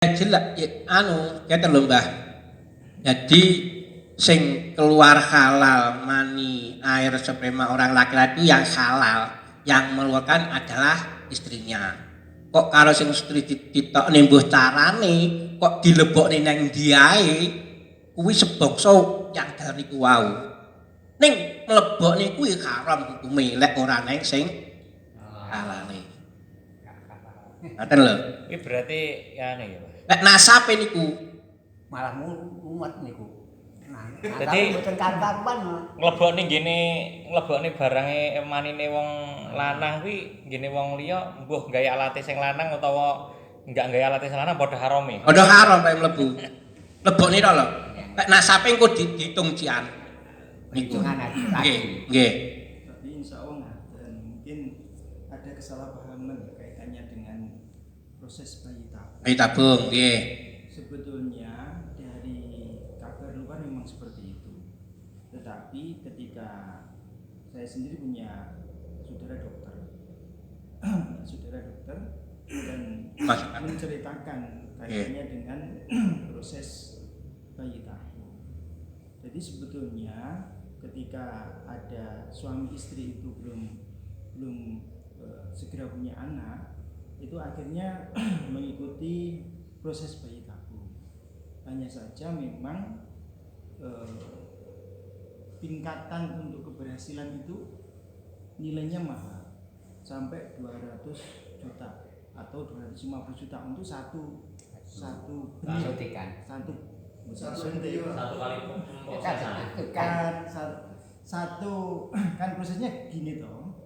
Jelek keten lho Mbah. Jadi sing keluar halal mani air sperma orang laki-laki yang halal, yang mengeluarkan adalah istrinya. Kok kalau sing istri ditokne mbuh carane kok dilebokne nang ndi ae kuwi sebangsa yang dari ku wau. Ning mlebokne kuwi haram hukume lek ora nang sing halale. Ngoten lho. Ini berarti ya nih ya. Lek nasape niku malah mumet niku. Nah, Dadi mboten karuan. nglebokne barange manine wong lanang kuwi nggene wong liya mbuh gawe alate sing lanang utawa enggak gawe alate sing lanang padha harame. padha haram kae mlebu. Lebokne to lho. Lek nasape engko diitung cian. Niku. Nggih, nggih. Tapi insya Allah dan mungkin ada kesalahpahaman kaitannya dengan proses bayi tabung. Bayi tabung, nggih. Sebetulnya dari kabar luar memang seperti itu. Tetapi ketika saya sendiri punya saudara dokter, dan menceritakan kaitannya dengan proses bayi tabung. Jadi sebetulnya ketika ada suami istri itu belum segera punya anak, itu akhirnya mengikuti proses bayi tabung. Hanya saja memang tingkatan untuk keberhasilan itu nilainya mahal, sampai 200 juta atau 250 juta untuk satu kan prosesnya gini toh.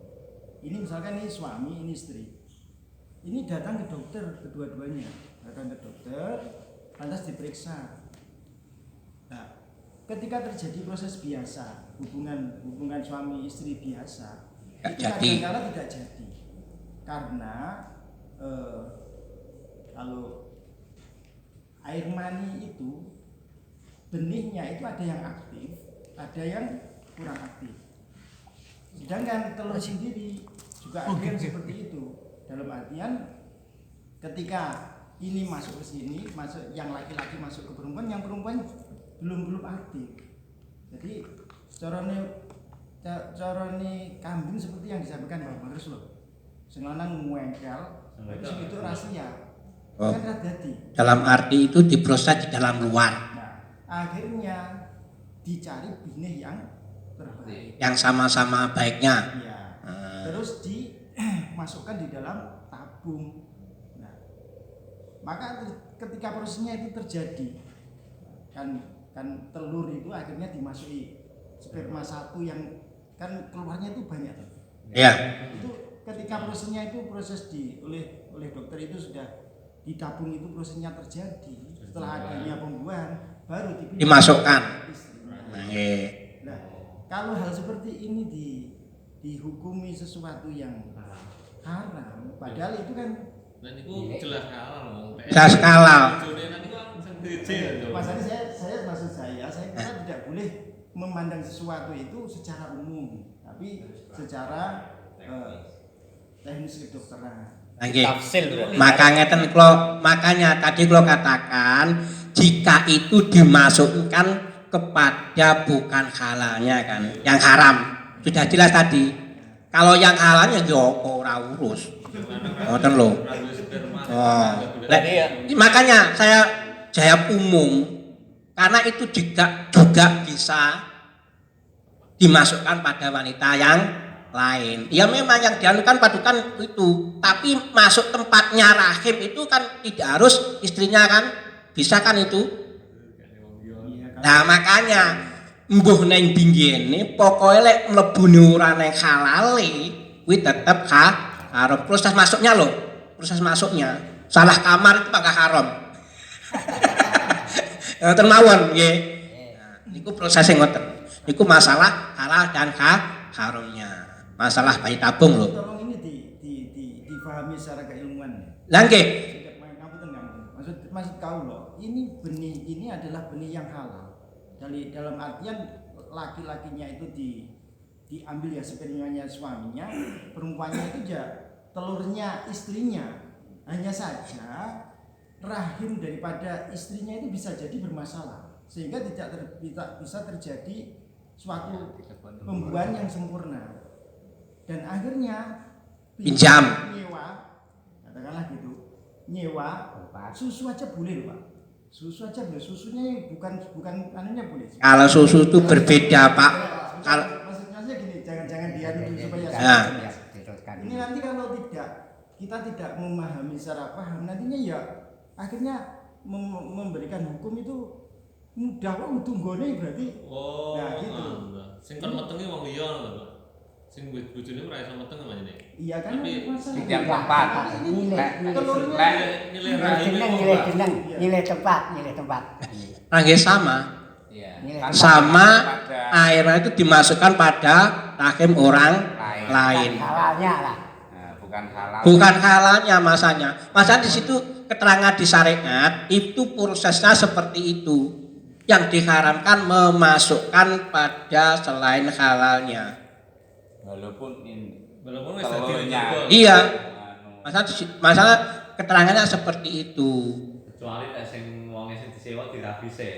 Ini misalkan ini suami, ini istri. Ini datang ke dokter kedua-duanya, lantas diperiksa. Nah, ketika terjadi proses biasa, hubungan suami istri biasa, itu kadang-kadang tidak jadi. Karena kalau air mani itu benihnya itu ada yang aktif, ada yang kurang aktif. Sedangkan telur sendiri juga ada yang seperti itu. Dalam artian ketika ini masuk ke sini, masuk yang laki-laki masuk ke perempuan, yang perempuan belum aktif. Jadi carane kambing seperti yang disampaikan Bapak Terus loh. Sing lanang ngengkel, terus itu rahasia. Kan terjadi. Dalam arti itu diproses di dalam luar. Nah, akhirnya dicari benih yang terbaik. Yang sama-sama baiknya. Ya. Terus dimasukkan di dalam tabung. Nah, maka ketika prosesnya itu terjadi, kan telur itu akhirnya dimasuki sperma satu yang kan keluarnya itu banyak tuh. Iya. Itu ketika prosesnya itu oleh dokter itu sudah di tabung itu prosesnya terjadi. Setelah adanya pembuahan baru dimasukkan. Nah, kalau hal seperti ini dihukumi sesuatu yang haram, padahal itu kan dan itu jelas halal. Jelas halal. Masalahnya saya kira tidak boleh memandang sesuatu itu secara umum, tapi secara teknis kedokteran. Tafsil. Makanya tadi kalau katakan jika itu dimasukkan kepada bukan halalnya kan, yang haram sudah jelas tadi. Kalau yang halalnya yo ora urus. Ngoten lho. Makanya saya jawab umum karena itu juga bisa dimasukkan pada wanita yang lain. Ya memang yang dianukan padukan itu, tapi masuk tempatnya rahim itu kan tidak harus istrinya kan, bisa kan itu. Nah makanya mbuh neng binggene pokoke lek mlebune ora nang halale kuwi tetep haram. Proses masuknya loh, proses masuknya. Salah kamar itu maka haram. Ngoten mawon nggih. Nah, niku proses ngoten. Niku masalah halal dan haramnya. Masalah bayi tabung loh. Tolong ini difahami secara keilmuan. Lah nggih. Maksud kau loh, ini benih ini adalah benih yang halal. Dalam artian laki-lakinya itu diambil ya spermanya suaminya, perempuannya itu ya telurnya istrinya. Hanya saja rahim daripada istrinya itu bisa jadi bermasalah sehingga tidak bisa terjadi suatu pembuahan yang sempurna dan akhirnya Pinjam. nyewa, katakanlah gitu, nyewa susu aja boleh loh Pak, susu aja boleh, susunya bukan anunya boleh. Kalau susu itu berbeda Pak. Kalau Maksudnya gini, jangan diadu supaya Ya. ini nanti kalau kita tidak memahami secara paham nantinya ya akhirnya memberikan hukum itu mudah kok tunggone berarti. Oh, Nah, gitu. Sing kon metengi wong liya lho, Pak. Sing bojone ora iso meteng apa jenenge? Iya kan Tapi masalah tidak tempat. telurnya Nilai rahim Jeneng itu, nilai Pak. jeneng, nilai tempat. nggih sama. Iya. Nilai Sama Pada- airnya itu dimasukkan pada rahim orang lain. Halalnya lah. Nah, bukan halal. Bukan halalnya masanya. Masa di situ keterangan di syariat itu prosesnya seperti itu. Yang diharamkan memasukkan pada selain halalnya. Walaupun ini Walaupun wis dadi telurnya. rezeki. Iya. Anu, Masalah keterangannya seperti itu. Kecuali nek sing wong sing disewa dirabise.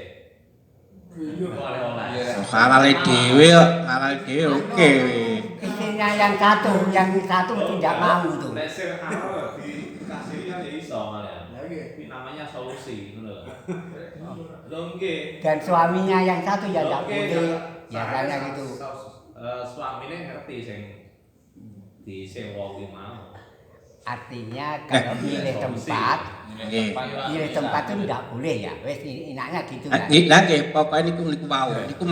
Iya. Oleh-oleh. Iya. Halal dhewe kok, halal dhewe oke. Istrinya yang satu tidak mau tuh. Nek sing halal dikasih kan ya iso malah. Ini namanya solusi ngono lho. Lho nggih. Dan suaminya yang satu ya tidak boleh. Ya kayak gitu. Suamine ngerti sing disewa kuwi mau. Artinya kalau milih tempat, Nggih. milih tempat itu tidak boleh ya. Wes enaknya gitu kan. Lah nggih, pokoknya niku wau. Niku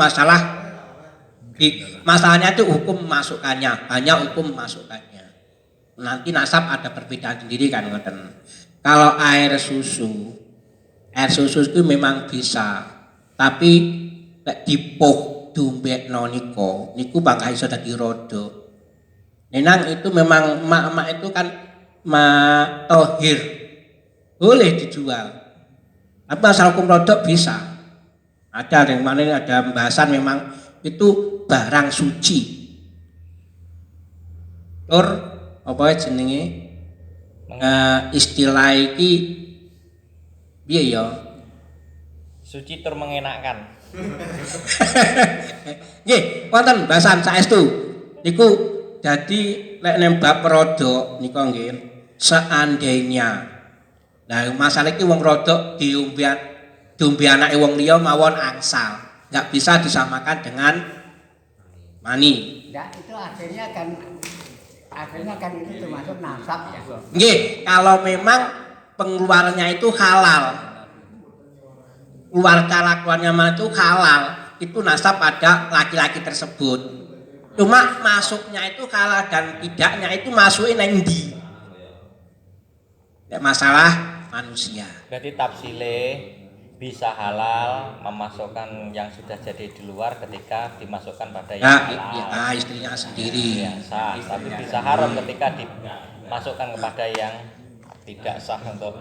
masalahnya itu hukum masukannya, hanya hukum masukannya. Nanti nasab ada perbedaan sendiri kan ngoten. Kalau air susu itu memang bisa, tapi lek dipoh dumbekno niku bakal iso dadi rodo. Nenang itu memang mak-mak itu kan tohir, boleh dijual. Tapi masalah hukum rodok bisa. Ada yang mana ada pembahasan memang itu barang suci. Tur apa jenenge? Istilah iki piye ya? Suci tur mengenakkan. Nggih, wonten bahasan saestu. Niku dadi lek nembak rodok nika nggih seandainya. Nah, masalah iki wong rodok diombe anake wong liya mawon angsal. Enggak bisa disamakan dengan mani. Enggak, itu akhirnya kan itu termasuk nasab ya. Nggih, kalau memang pengeluarannya itu halal. Keluar kelakuannya itu halal, itu nasab pada laki-laki tersebut. Cuma masuknya itu halal dan tidaknya itu masukin nang ndi. Ya, masalah manusia. Berarti tafsile bisa halal memasukkan yang sudah jadi di luar ketika dimasukkan pada yang halal. Istrinya sendiri. Ya, sah, tapi bisa haram ketika dimasukkan kepada yang tidak sah untuk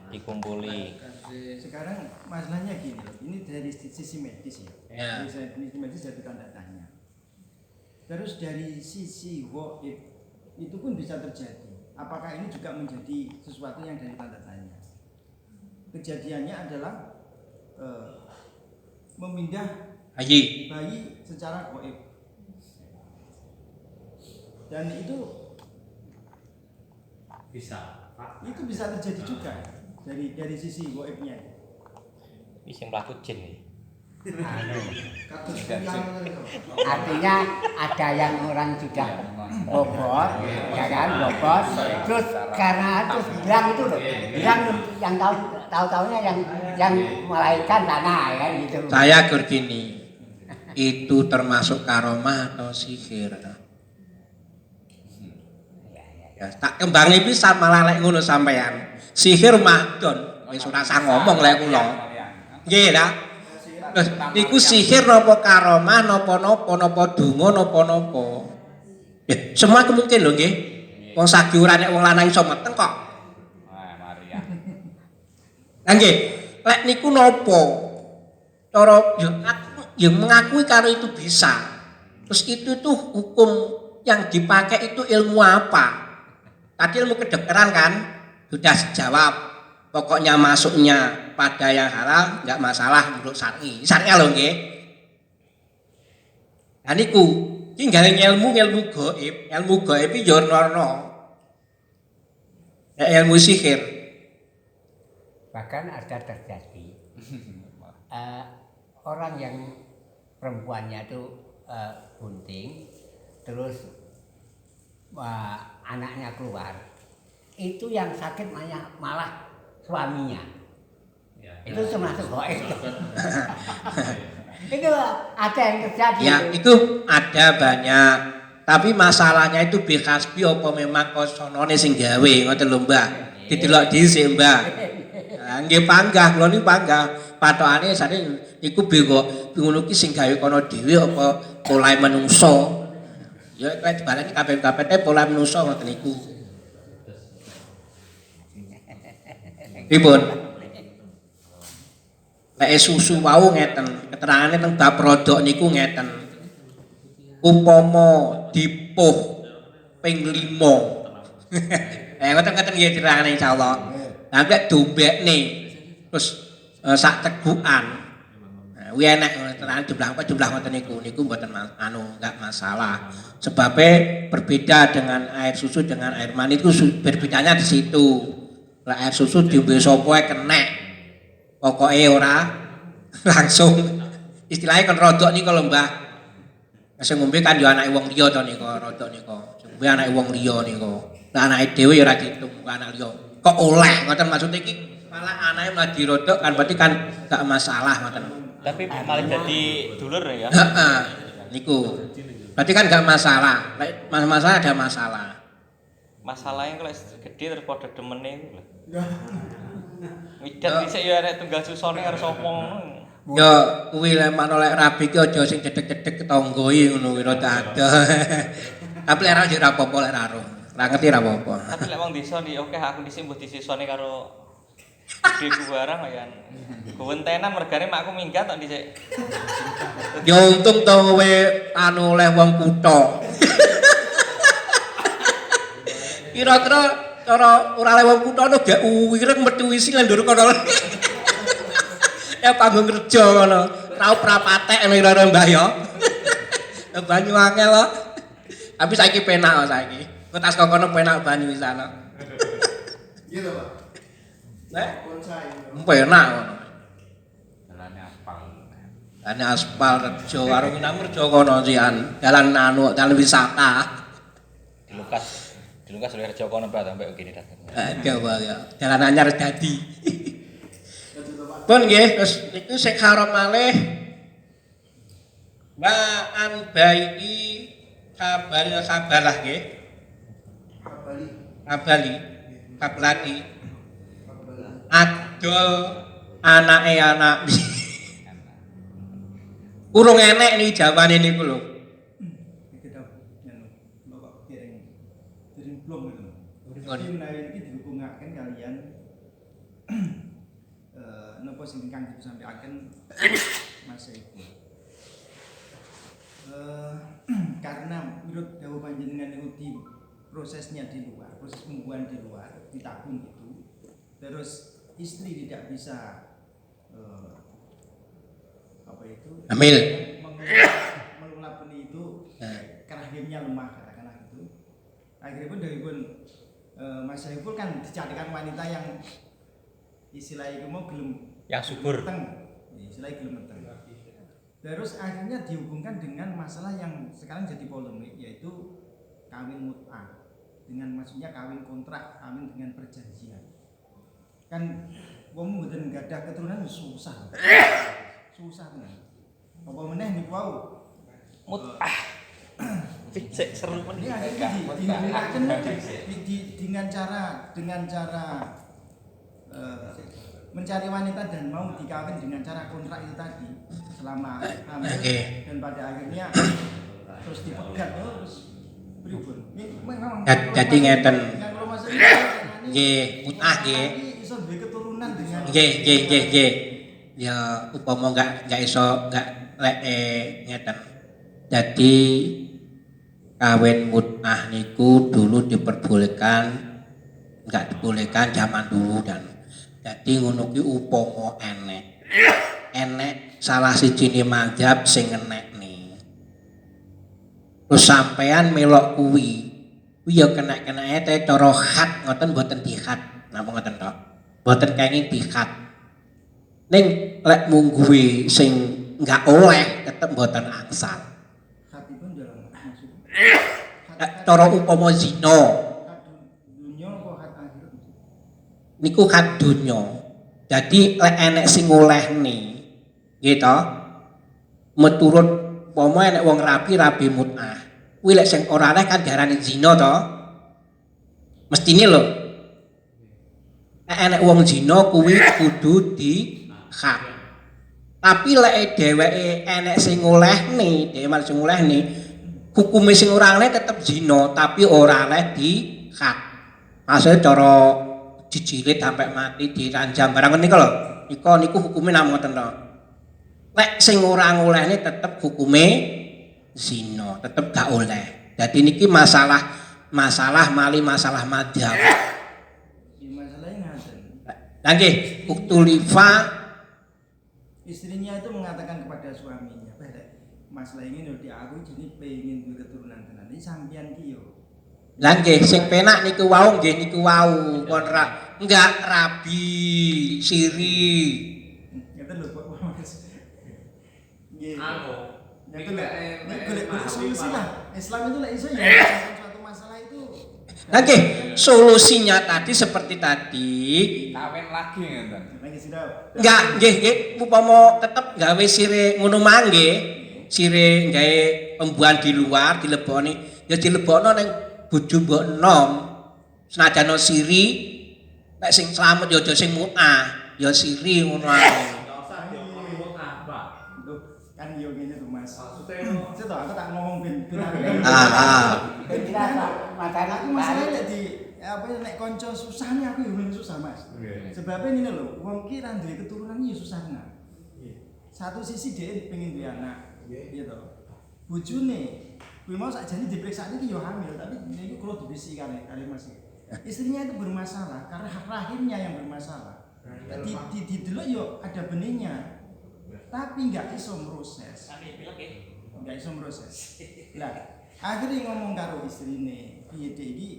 dikumpuli. Sekarang masalahnya gini, ini dari sisi medis ya. Ya. Dari sisi medis jadi tanda tanya. Terus dari sisi goib itu pun bisa terjadi. Apakah ini juga menjadi sesuatu yang dari tanda tanya? Kejadiannya adalah memindah Haji. bayi secara goib. Dan itu bisa terjadi juga dari sisi goibnya. Ini sing mlaku jin iki. Artinya ada yang orang sudah bobot, ya kan bobot. Terus karena terus bilang itu loh, bilang yang tahu-tahunya yang melahirkan tanah ya kan gitu. Saya gini, itu termasuk karomah atau sihir? Ya, tak kembangi bisa malah lek ngono sampean. Sihir madon, wis ora usah ngomong lek kula. Nggih lah. Terus niku sihir napa karomah napa donga napa. Ya, semua kemungkin lho nggih. Wong sagiuran nek wong lanang iso meteng kok. Wah, Maria. Lah nggih, lek niku napa? Cara ya mengakui kalau itu bisa. Terus itu tuh hukum yang dipakai itu ilmu apa? Tadi ilmu kedokteran kan sudah jawab. pokoknya masuknya pada yang halal nggak masalah menurut syar'i. Syar'i lho nggih. Lah niku iki gawe ilmu gaib iki yo ono. Ilmu sihir. Bahkan ada terjadi orang yang perempuannya itu bunting, terus anaknya keluar, itu yang sakit malah suaminya. Itu termasuk goib. Itu ada yang terjadi. Ya, itu ada banyak. Tapi masalahnya itu bihasbi apa memang kosonone sing gawe ngoten lho Mbah. Didelok dhisik Mbah. Lah nggih panggah, kula niku panggah. Patokane sane niku ngono ki sing gawe kono dhewe apa polahe menungso. Ya kae dibaleni kabeh-kabeh polahe menungso ngoten niku. Pripun? Nek susu wau ngeten, keterangane teng bab rodok niku ngeten. Upama dipuh ping 5. Ngoten-ngoten nggih diterangane insyaallah. Lah nek dombekne terus sak tegukan. Kuwi enek terang jumlah ngoten niku mboten enggak masalah. Sebabnya berbeda dengan air susu dengan air mani itu berbedanya di situ. Lah air susu diombe sapa ae kenek. Pokoke ora langsung istilahnya kan rodok niku lho Mbah. Sing ngombe kan yo anake wong liya to niku rodok niku. Sing ngombe anake wong liya niku. Lah anake dhewe ya ora diitung anak liya. Kok oleh ngoten maksud iki malah anake malah dirodok kan berarti kan gak masalah ngoten. Tapi malah jadi dulur ya. Heeh. Niku. Berarti kan gak masalah. Lek masalah ada masalah. Masalahnya kalau gede terus pada demene iku lho. Widan dhisik ya arek tunggal susone karo sapa ngono. Ya kuwi lek manut lek rabi ki aja sing cedhek-cedhek tetangga iki ngono kuwi rada ada. Tapi lek ora yo ora apa-apa lek ora roh. Ora ngerti ora apa-apa. Tapi lek wong desa di oke aku dhisik mbok disisone karo gedheku barang ya. Kuwentenan mergane makku minggat tok dhisik. Ya untung to kowe anu oleh wong kutha. Kira-kira cara ora oleh wong kutha no gak uwireng metu isi lan ndur kono. Ya panggung kerja ngono. Raup prapatek kira-kira Mbah ya. Banyu angel kok. Tapi saiki penak kok saiki. Kok tas kono penak banyu di sana. Iya Pak. Nek Bonsai. penak ngono. Jalannya aspal. Ane aspal rejo karo Minamrejo kono sian. Dalan anu dalan wisata. Dilukas oleh rejo kono Pak sampai gini dah. Coba ya. Dalan anyar dadi. Pun nggih, terus niku sing haram malih Ba'an bai'i kabalah nggih. Kablati. Adol anake anak. Urung enek nih jawane niku lho. Kita Bapak kiring blom gitu. Jadi menawi iki dihubungaken kalian napa sing ingkang disampaikan Mas Ibu. Karena menurut dawuh panjenengan niku di prosesnya di luar, proses pembuahan di luar, ditabung itu. Terus istri tidak bisa apa itu? Hamil. Mengelap benih itu rahimnya lemah katakanlah gitu. Akhirnya pun dari pun Mas Saiful kan dijadikan wanita yang istilahnya mau gelem Yang subur. Istilahnya gelem meteng. Terus akhirnya dihubungkan dengan masalah yang sekarang jadi polemik yaitu kawin mut'ah. Dengan maksudnya kawin kontrak, kawin dengan perjanjian. Kan wong mboten gadah keturunan susah. Susah tenan. Apa meneh niku wau Mut'ah. Cek seru men. Dengan cara mencari wanita dan mau dikawin dengan cara kontrak itu tadi selama hamil dan pada akhirnya terus dipegat terus berubah. Jadi ngeten. Nggih, mut'ah nggih. Iso duwe keturunan dengan Nggih. Ya upama enggak iso lek ngeten. Jadi kawin mut'ah niku dulu diperbolehkan, enggak dibolehkan zaman dulu dan Dadi ngono kuwi upama enek salah sijine mazhab sing ngenekne. Terus sampean melok kuwi ya kena-kenake te cara khat ngoten mboten dikhat. Napa ngoten tok? Mboten kenging dikhat. Ning lek mungguhe sing enggak oleh tetep mboten angsal. Khatipun dalam maksud. Cara upama zina Khat dunya apa khat akhirat? niku khat donya. Jadi lek enek sing olehne nggih to. Meturut upama enek wong rabi mut'ah. Kuwi lek sing ora oleh kan diarani zina to. Mestine lho. Nek enek wong zina kuwi kudu dikhat. Tapi lek dheweke enek sing olehne, dhewe sing olehne hukume sing ora oleh tetep zina tapi ora oleh dikhat. Maksudnya cara dijilid sampai mati diranjam barang niku lho. Niku hukume namung ngoten to. Lek sing ora ngolehne tetep hukume zina, tetep gak oleh. Dadi niki masalah mali masalah madzhab. Ya masalahnya ngaten. Lah nggih, uktulifa Istrinya itu mengatakan kepada suaminya, masalah ini udah diakui jadi pengen duwe keturunan tenan. Ini sampean ki yo. Lah nggih sing penak niku wau nggih niku wau kon enggak rabi siri. Ngeten lho Pak Mas. Nggih. Anu, Ngeten lho. Nek golek solusi lah. Islam itu lek iso ya menyelesaikan suatu masalah itu. Lah nggih solusinya tadi seperti tadi. Kawin lagi ngeten. Lagi sudah. Enggak nggih upama tetep gawe sire ngono mangke. Sire gawe pembuahan di luar dileboni ya dilebokno ning bojo mbok enom. Senajan ono siri nek sing slamet ya aja sing mut'ah, ya siri ngono ae. enggak usah diomongin apa. Loh, kan yo ngene tuh Mas. Saya aku tak ngomong ben aku masalah lek di apa nek kanca susahnya aku yo susah Mas. Sebabnya ini lho, wong ki ra duwe keturunan yo susah nah. Satu sisi dia pengen duwe anak, iya toh. Bojone kuwi mau sakjane diperiksa iki yo hamil, tapi niku kula dibisi kali Mas. Istrinya itu bermasalah karena hak rahimnya yang bermasalah. Didelok yo ada benihnya. Tapi enggak iso proses. Enggak iso proses. Lah, akhirnya ngomong karo istrine, piye Dek iki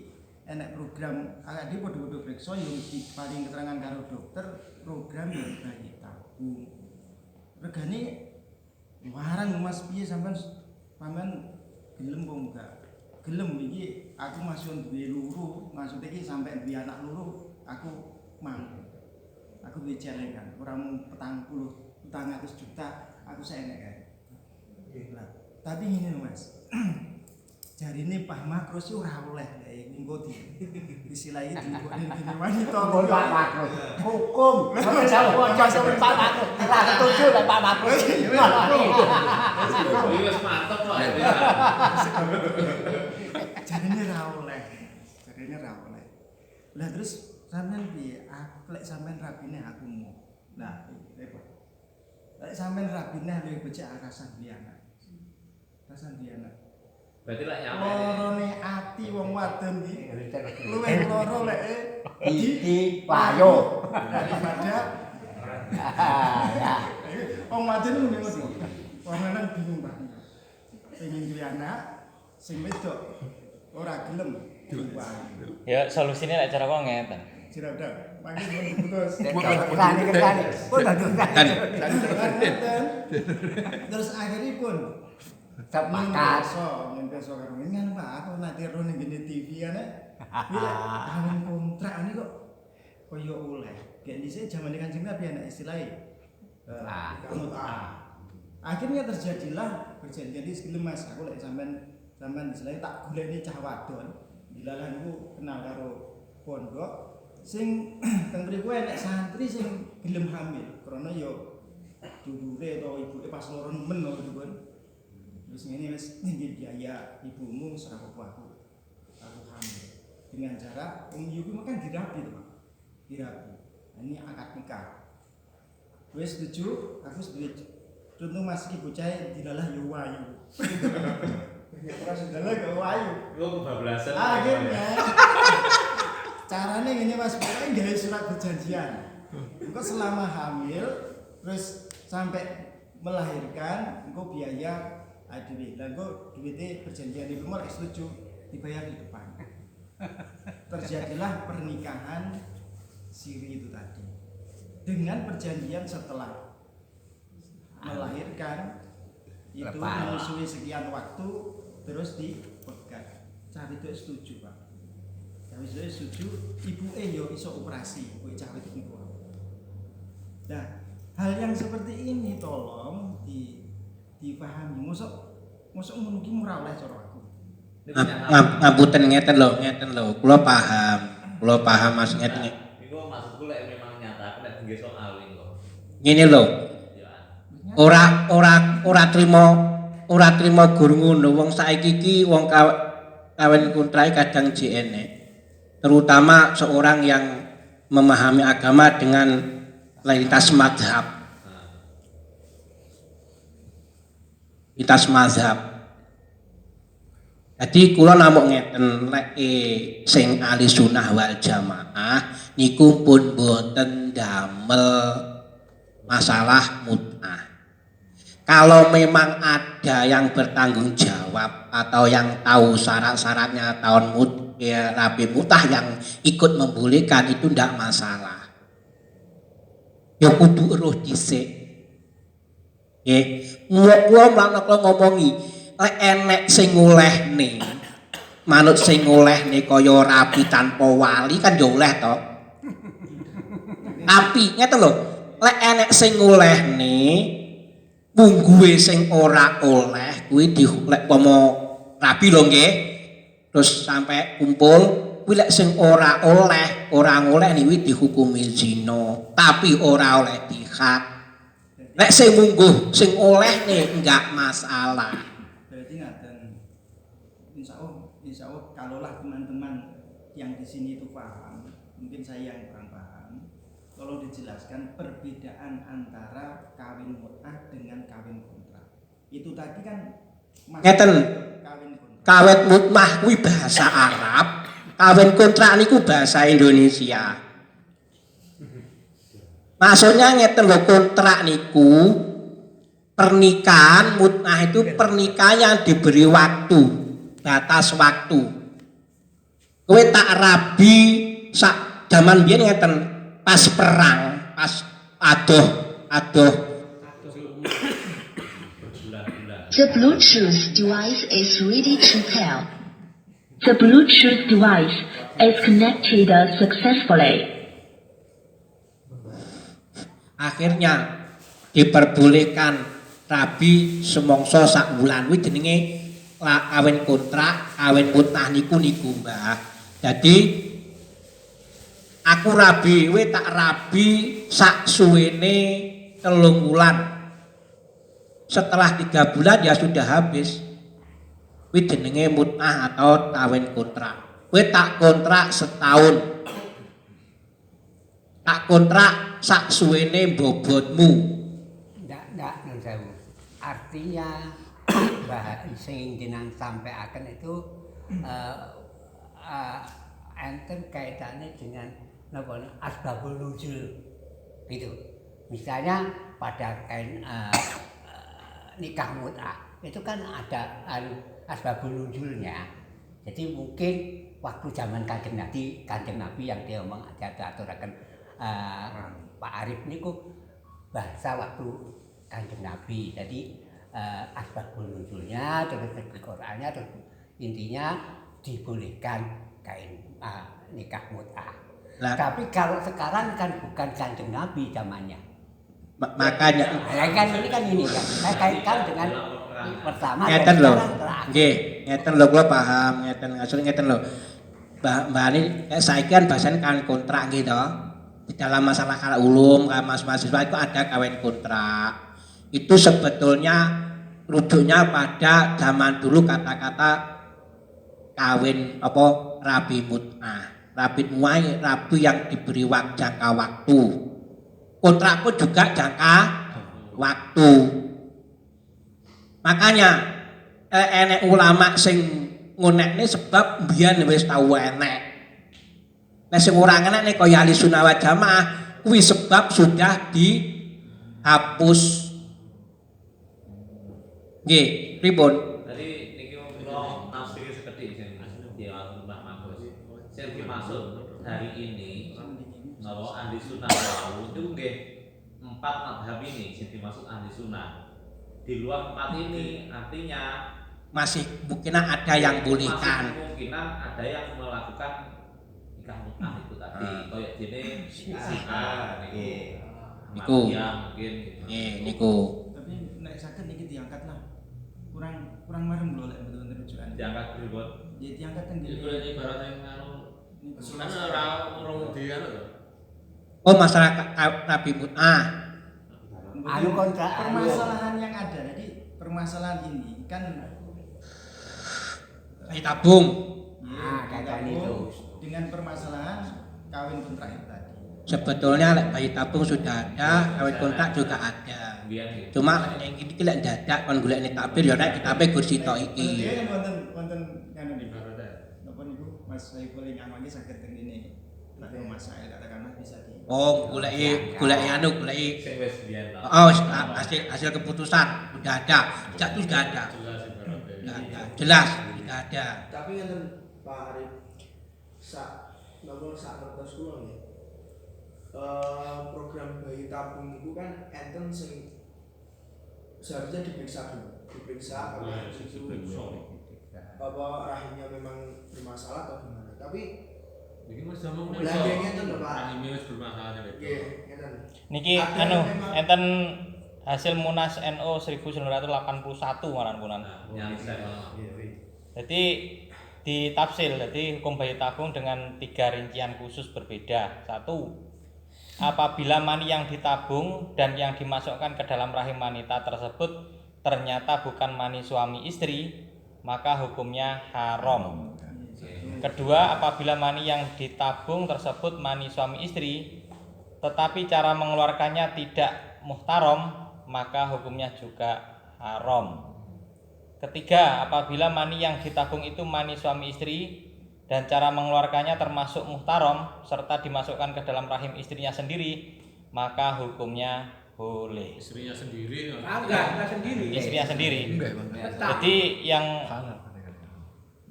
enek program dia podo-podo periksa yo paling keterangan karo dokter program yang bayi tabung. Regane warang Mas piye sampean paman gelem kok enggak? Gelem iki aku masih duwe loro, maksudnya iki sampai duwe anak loro aku mampu. Aku duwe celengan, ora mung 40 400 juta aku seenek kae. Lah, tapi ngene Mas. Jarine Pak Makros ora oleh engko disilahi dilebokne dene wanita. Pak Makros. Hukum. Nek jawab Pak Makros. Ora setuju lek Pak Makros. Wis mantep kok. Jarine ra oleh. Jarine ra oleh. Lah terus sampean piye? Lek sampean rabine aku mau. Nah, repot. Lek sampean rabine luwih becik akasan diana. Akasan diana. Berarti lek nyampe Lorone ati wong wadon iki luwih loro lek di payo. daripada wong wadon ngene ngono. Wong lanang bingung Pak. Pengen duwe anak sing wedok ora gelem dipayu. Ya solusine lek cara kok ngeten. Jiradah, mangke putus. Kerjane. Pun Terus akhirnya pun sepakat. Ngeso karo ngene Pak, aku nate ro ning ngene TV ana. Bila kawin kontrak ini kok koyo oleh. Gek dhisik jamane Kanjeng Nabi ana istilahé. Akhirnya terjadilah perjanjian iki gelem Mas, aku lek sampean istilahé tak golekne cah wadon. Dilalah niku kenal karo pondok sing teng mriku enek santri sing gelem hamil karena yo dulure atau ibuke pas loro nemen lho dipun. Wis ngene wis nggih biaya ibumu serah apa aku hamil. Dengan cara ibu makan dirapi to, Pak. Dirapi. Ini akad nikah. Wis setuju, aku setuju. Contoh Mas iki bocah dilalah yo wayu. Ora sedalah gak wayu. lu Akhirnya kebablasan. carane ngene Mas, pokoke gawe surat perjanjian. Engko selama hamil terus sampai melahirkan engko biaya adewe. Lah engko duwite perjanjian ibu mulai setuju dibayar di depan. Terjadilah pernikahan siri itu tadi. Dengan perjanjian setelah melahirkan itu menyusui sekian waktu terus dipegat. Cah itu setuju, Pak. Cah itu setuju, ibuke yo iso operasi, kowe cah itu niku. Nah, hal yang seperti ini tolong dipahami. Mosok ngono ki ora oleh cara aku. Ngapunten ngeten lho. Kula paham Mas ngeten. Iku maksudku lek memang nyata nek nggih soal niku. Ngene lho. Ora trimo guru ngono. Wong saiki iki wong kawin kontrak kadang JN. Terutama seorang yang memahami agama dengan lintas mazhab. Lintas mazhab. Jadi kula namung ngeten lek sing ahli sunnah wal jamaah niku pun boten damel masalah mut'ah. Kalau memang ada yang bertanggung jawab atau yang tahu syarat-syaratnya rabi mut'ah yang ikut membolehkan itu ndak masalah. Ya kudu eruh dhisik. Nggih, kula ngomongi lek enek sing ngolehne manut sing ngolehne kaya rabi tanpa wali kan yo oleh to. Tapi ngeten lho, lek enek sing ngolehne mungguhe sing ora oleh kuwi lek pomo rabi lho nggih. Terus sampai kumpul kuwi lek sing ora ngoleh kuwi dihukumi zina, tapi ora oleh dihak. Lek sing mungguh sing olehne enggak masalah. Berarti ngaten. Insya Allah kalaulah teman-teman yang di sini itu paham, mungkin saya yang kurang paham, tolong dijelaskan perbedaan antara kawin mut'ah dengan kawin kontrak. Itu tadi kan ngeten. Kawin kontrak. Kawin mut'ah kuwi bahasa Arab, kawin kontrak niku bahasa Indonesia. Maksudnya ngeten lho, kontrak niku pernikahan, mut'ah itu pernikahan yang diberi waktu, batas waktu. Kowe tak rabi sak jaman biyen ngeten pas perang, pas adoh. The Bluetooth device is ready to pair. The Bluetooth device is connected successfully. Akhirnya diperbolehkan rabi semongso sak wulan kuwi jenenge kawin kontrak, kawin mut'ah niku Mbah. Jadi aku rabi, kowe tak rabi sak suwene 3 wulan. Setelah 3 bulan ya sudah habis. Kuwi jenenge mut'ah atau kawin kontrak. Kowe tak kontrak setahun. Tak kontrak sak suwene bobotmu. Ndak nun sewu. Artinya bahwa sing jenengan sampaikan itu enten kaitannya dengan asbabul nuzul gitu. Misalnya pada kain nikah mut'ah itu kan ada asbabul nuzulnya. Jadi mungkin waktu zaman kanjeng Nabi yang dia ngomong aturaken Pak Arif niku bahasa waktu kanjeng Nabi. Jadi asbabul nuzulnya terus Qur'annya terus intinya dibolehkan kain nikah mut'ah. Tapi kalau sekarang kan bukan kanjeng Nabi zamannya. Makanya kan ini kan ya. Saya kaitkan dengan pertama ngeten lho. Nggih, ngeten lho kula paham, ngeten lho. Mbak ini saiki kan bahasan kawin kontrak nggih to. Di dalam masalah kala ulum, mahasiswa itu ada kawin kontrak. Itu sebetulnya rujuknya pada zaman dulu kata-kata kawin rabi mut'ah. Rabi yang diberi jangka waktu. Kontrak pun juga jangka waktu. Makanya enek ulama sing ngunekne sebab mbiyen wis tau enek. Nek sing ora enek kaya ahli sunnah wal jamaah kuwi sebab sudah dihapus. Nggih, pripun? Jadi niki kula nafsiri sekedhik sing diatur Mbah Magus. Sing dimaksud hari ini bahwa ahli sunnah wau itu nggih 4 madhab ini sing dimaksud ahli sunnah. Di luar 4 ini artinya Masih mungkin ada yang bolehkan. masih kemungkinan ada yang melakukan nikah mut'ah itu tadi. Kayak dene Syiah Niku. Ahmadiyah mungkin. Nggih, niku. Tapi nek saged niki diangkat lah. Kurang marem lho lek betul-betul rujukan. Diangkat ribut. Ya diangkat kan Iku lek ibarat yang anu kan ora urung di anu to. Oh, masyarakat Nabi Mut'ah. Anu kontrak Permasalahan yang ada, jadi permasalahan ini kan Bayi tabung. Ah, kaitan itu. dengan permasalahan kawin kontrak itu tadi. Sebetulnya lek bayi tabung sudah ada, kawin kontrak juga ada. Biar Cuma yang ini lek dadak kon golekne takbir ya nek kitabe Gusti tok iki. Dia kan wonten nganu nih. Napa niku Mas Saiful yang anu iki saged teng ini. Nek masalah katakanlah bisa di. Oh, goleki goleki sing wis biyen lah. oh, hasil keputusan sudah ada. Sejak itu sudah ada. Jelas ibaratnya. Sudah ada. Jelas sudah ada. Tapi ngeten Pak Arif sak nomor sak kertas kula nggih. Program bayi tabung itu kan enten sing seharusnya diperiksa dulu. Diperiksa apakah itu apa rahimnya memang bermasalah atau gimana. Tapi Iki Mas Damang Belanda ngeten lho, Pak. Ini wis bermasalah nek. nggih ngeten. Niki Ada anu memang- enten hasil Munas NU 1981 maran kunan. Yang saya Jadi ditafsir, jadi hukum bayi tabung dengan 3 rincian khusus berbeda. 1. Apabila mani yang ditabung dan yang dimasukkan ke dalam rahim wanita tersebut ternyata bukan mani suami istri, maka hukumnya haram. Kedua, apabila mani yang ditabung tersebut mani suami istri, tetapi cara mengeluarkannya tidak muhtaram, maka hukumnya juga haram. Ketiga, apabila mani yang ditabung itu mani suami istri dan cara mengeluarkannya termasuk muhtaram serta dimasukkan ke dalam rahim istrinya sendiri, maka hukumnya boleh. Istrinya sendiri. Enggak sendiri. Istrinya sendiri. Jadi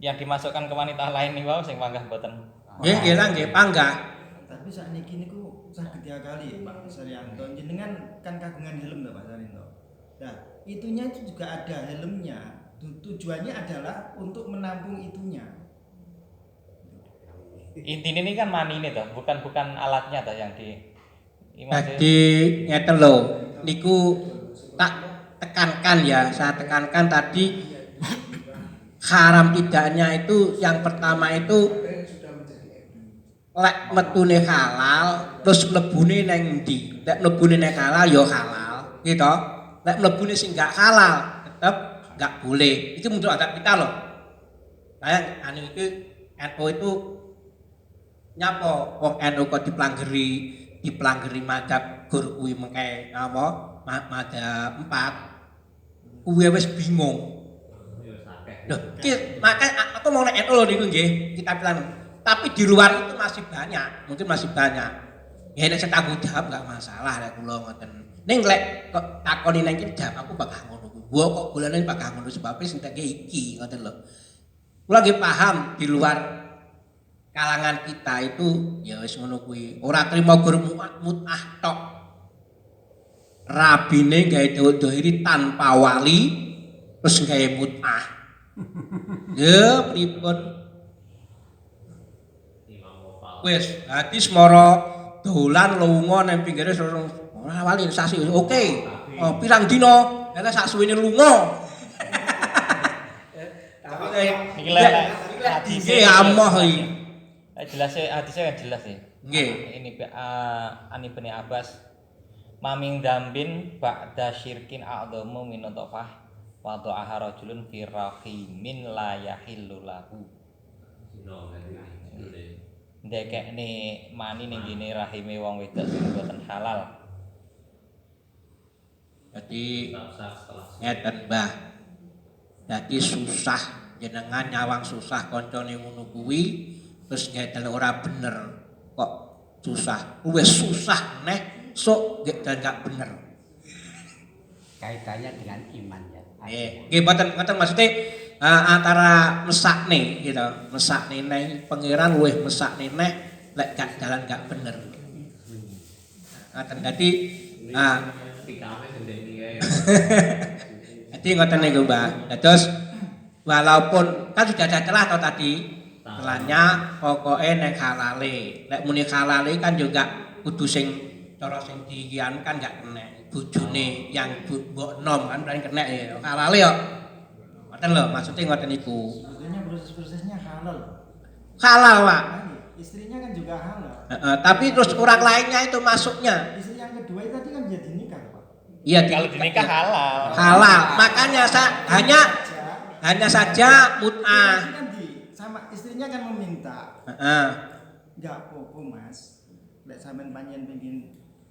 yang dimasukkan ke wanita lain nih wow sing panggah mboten. Nggih, nggih lah nggih panggah. Tapi sakniki niku saged diakali ya Pak Saryanto. Jenengan kan kagungan helm to Pak Saryanto. Nah, itunya itu juga ada helmnya. Tujuannya adalah untuk menampung itunya. Intinya ini kan mani ini toh, bukan alatnya toh yang di Jadi ngeten lho, niku tak tekankan ya, saya tekankan tadi haram tidaknya itu yang pertama itu lek metune halal terus mlebune nang ndi? Lek mlebune nang halal ya halal, gitu. Lek mlebune sing gak halal tetep gak boleh. Itu menurut agama kita loh. Kayak anu itu NU itu nyapa wong NU kok diplanggeri madzhab gur kuwi mengke apa madzhab 4 kuwi wis bingung. Loh, makanya aku mau nek NU lho niku nggih, kita bilang. Tapi di luar itu masih banyak, mungkin masih banyak. Ya nek tanggung jawab enggak masalah lek kula ngoten. Ning lek kok takoni nang iki jawab aku bakal ngono kuwi. Gua kok bulane bakal ngono sebab wis entek iki ngoten lho. Kula nggih paham di luar kalangan kita itu ya wis ngono kuwi. Ora trimo gur mut'ah tok. Rabine gawe dohiri tanpa wali terus gawe mut'ah. Ya pripun? Wis, dadi semara dolan lunga nang pinggire ora wali sasi. Oke. Oh, pirang dina? Lah sak suwene lunga. Iki lek Nggih amoh iki. hadisnya kan jelas sih. Nggih. Ini Ani bin Abbas maming dambin ba'da syirkin a'dhamu min nutfah wa ta'aha rajulun fi rahimin la yahillu lahu. Ndekekne mani ning gene rahime wong wedok sing boten halal. Jadi ngeten Mbah. Jadi susah jenengan nyawang susah koncone ngono kuwi terus ngeten ora bener kok susah. Luwih susah neh sok gak bener. Kaitannya dengan iman ya. Nggih mboten maksudnya antara mesakne gitu. Mesakne neh pangeran luwih mesakne neh lek gak dalan gak bener. Ngoten dadi tikame sendiri kae. Jadi ngoten niku Mbah. Terus walaupun kan sudah ada celah tadi celahnya pokoknya nek halale. Nek muni halale kan juga kudu sing cara sing dikian kan gak kena. Bojone yang mbok nom kan berani kena ya. Halale yo. Ngoten lho, maksudnya ngoten niku. Sebetulnya proses-prosesnya halal. Halal, Pak. Istrinya kan juga halal. Tapi terus orang lainnya itu masuknya. Istri yang kedua itu tadi kan jadi nikah, Pak. Iya, Kalau dinikah halal. Halal. Makanya hanya saja mut'ah. Kan sama istrinya kan meminta. Enggak apa-apa, Mas. Lek sampean panjenengan pengin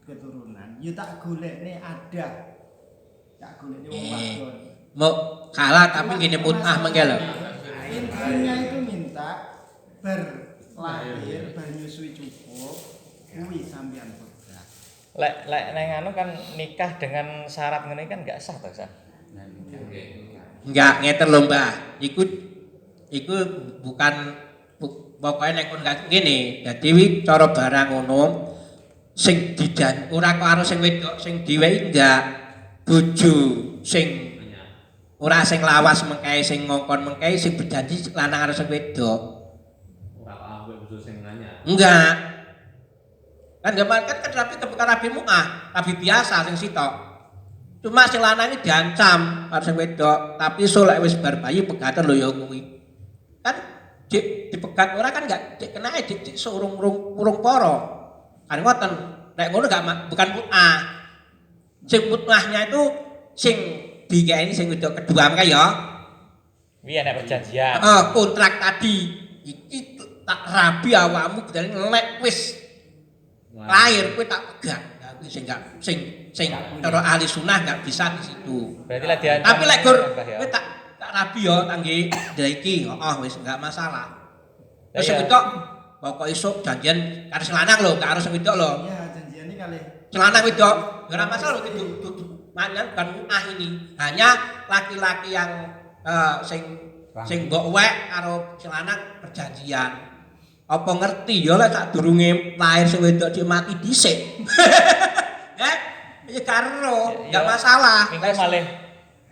keturunan, yo tak golekne ada. Tak golekne wong wadon. Mau halal tapi gini mut'ah mengke lho. Intinya itu minta berlahir, bernyusui cukup, kuwi sampean pegat. Lek neng anu kan nikah dengan syarat ngene kan enggak sah to, San? Enggak ngeten lho, Mbah. Iku bukan pokoknya nek kon gak ngene. Dadi cara barang ngono sing dijan ora karo sing wedok sing diwehi enggak bojo sing ora sing lawas mengkae sing ngongkon mengkae sing berjanji lanang karo sing wedok. Ora kok ambek bojo sing nanya. Enggak. Kan zaman kan rabi bukan rabi mu'ah, rabi biasa sing sitok. Cuma sing lanang iki diancam karo sing wedok, tapi iso lek wis bar bayi pegatan lho ya kuwi. Kan dipegat ora kan enggak kena dik urung para. Kan ngoten. Nek ngono enggak bukan mu'ah. Sing mu'ahnya itu sing dikene sing wedok kedua mengke ya. Kuwi ana perjanjian. Kontrak tadi iki tak rabi awakmu gedane lek wis lahir kowe tak pegat. Nah, kuwi sing enggak sing cara ahli sunah enggak bisa di situ. Berarti lah diancam. Tapi lek gur kowe tak rabi ya tangge iki, wis enggak masalah. Terus sing wedok pokok esuk janjian karo sing lanang lho, karo sing wedok lho. Iya, janjiane kali. Sing lanang wedok, ora masalah lho itu manyan bukan mu'ah ini. Hanya laki-laki yang sing mbok wek karo sing lanang perjanjian. Apa ngerti ya lek sadurunge lahir sing wedok dik mati dhisik. Ya karo, enggak masalah. Engko malih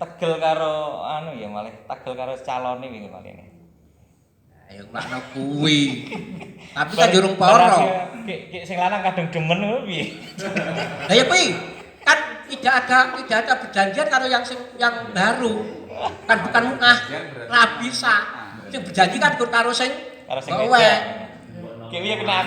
tegel karo anu ya malih tegel karo calone wingi malih. Ayo makno kuwi. Tapi kan durung para. Ki sing lanang kadung demen ngono piye? Lah ya kuwi kan tidak ada perjanjian karo yang baru. Kan bukan mu'ah. Ra bisa. Sing berjanji kan karo sing wedok. Ki piye kena